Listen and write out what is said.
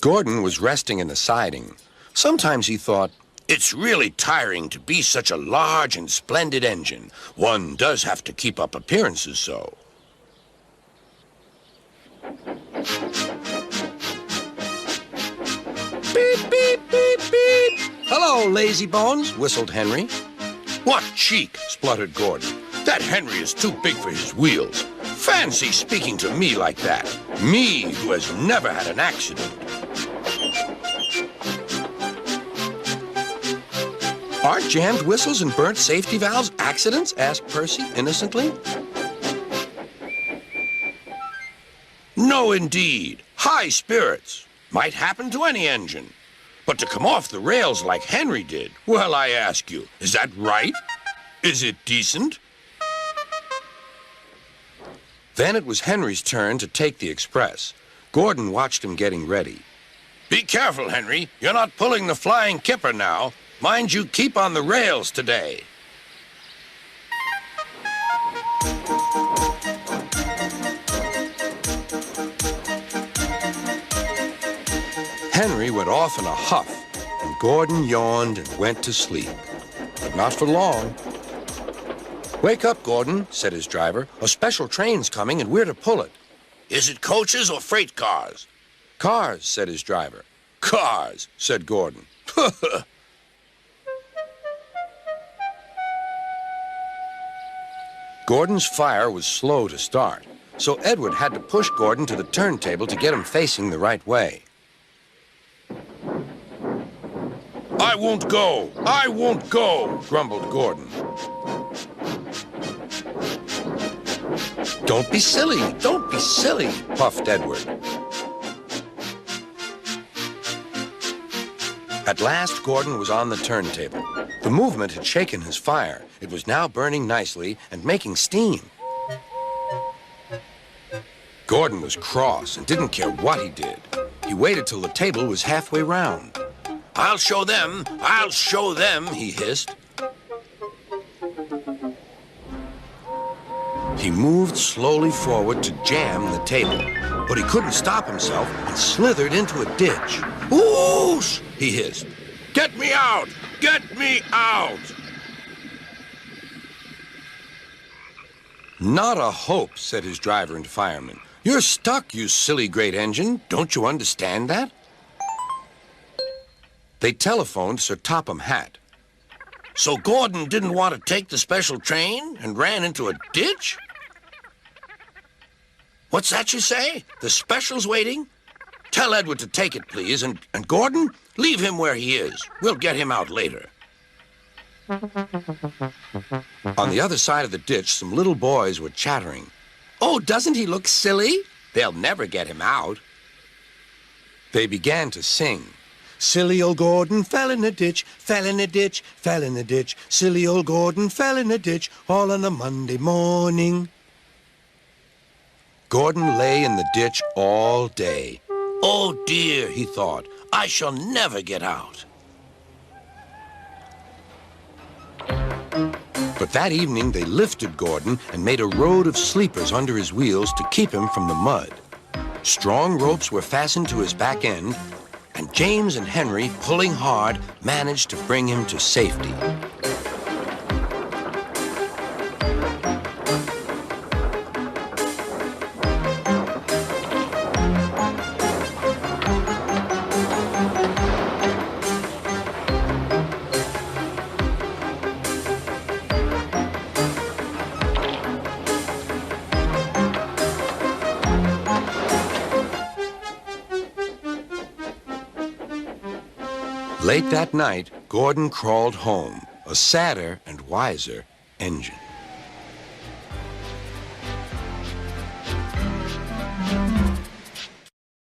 Gordon was resting in the siding. Sometimes he thought, it's really tiring to be such a large and splendid engine. One does have to keep up appearances so. Beep, beep, beep, beep. Hello, lazy bones, whistled Henry. What cheek, spluttered Gordon. That Henry is too big for his wheels. Fancy speaking to me like that. Me, who has never had an accident. Are jammed whistles and burnt safety valves accidents? Asked Percy innocently. No, indeed. High spirits. Might happen to any engine. But to come off the rails like Henry did, well, I ask you, is that right? Is it decent? Then it was Henry's turn to take the express. Gordon watched him getting ready. Be careful, Henry. You're not pulling the flying kipper now. Mind you keep on the rails today. Henry went off in a huff, and Gordon yawned and went to sleep. But not for long. Wake up, Gordon, said his driver. A special train's coming and we're to pull it. Is it coaches or freight cars? Cars, said his driver. Cars, said Gordon. Gordon's fire was slow to start, so Edward had to push Gordon to the turntable to get him facing the right way. I won't go! I won't go! Grumbled Gordon. Don't be silly! Don't be silly! Puffed Edward. At last, Gordon was on the turntable. The movement had shaken his fire. It was now burning nicely and making steam. Gordon was cross and didn't care what he did. He waited till the table was halfway round. I'll show them, he hissed. He moved slowly forward to jam the table, but he couldn't stop himself and slithered into a ditch. Whoosh! He hissed. Get me out! Get me out! Not a hope, said his driver and fireman. You're stuck, you silly great engine. Don't you understand that? They telephoned Sir Topham Hatt. So Gordon didn't want to take the special train and ran into a ditch? What's that you say? The special's waiting? Tell Edward to take it, please, and Gordon, leave him where he is. We'll get him out later. On the other side of the ditch, some little boys were chattering. Oh, doesn't he look silly? They'll never get him out. They began to sing. Silly old Gordon fell in a ditch, fell in a ditch, fell in a ditch. Silly old Gordon fell in a ditch, all on a Monday morning. Gordon lay in the ditch all day. Oh dear, he thought, I shall never get out. But that evening they lifted Gordon and made a road of sleepers under his wheels to keep him from the mud. Strong ropes were fastened to his back end, and James and Henry, pulling hard, managed to bring him to safety. Late that night, Gordon crawled home, a sadder and wiser engine.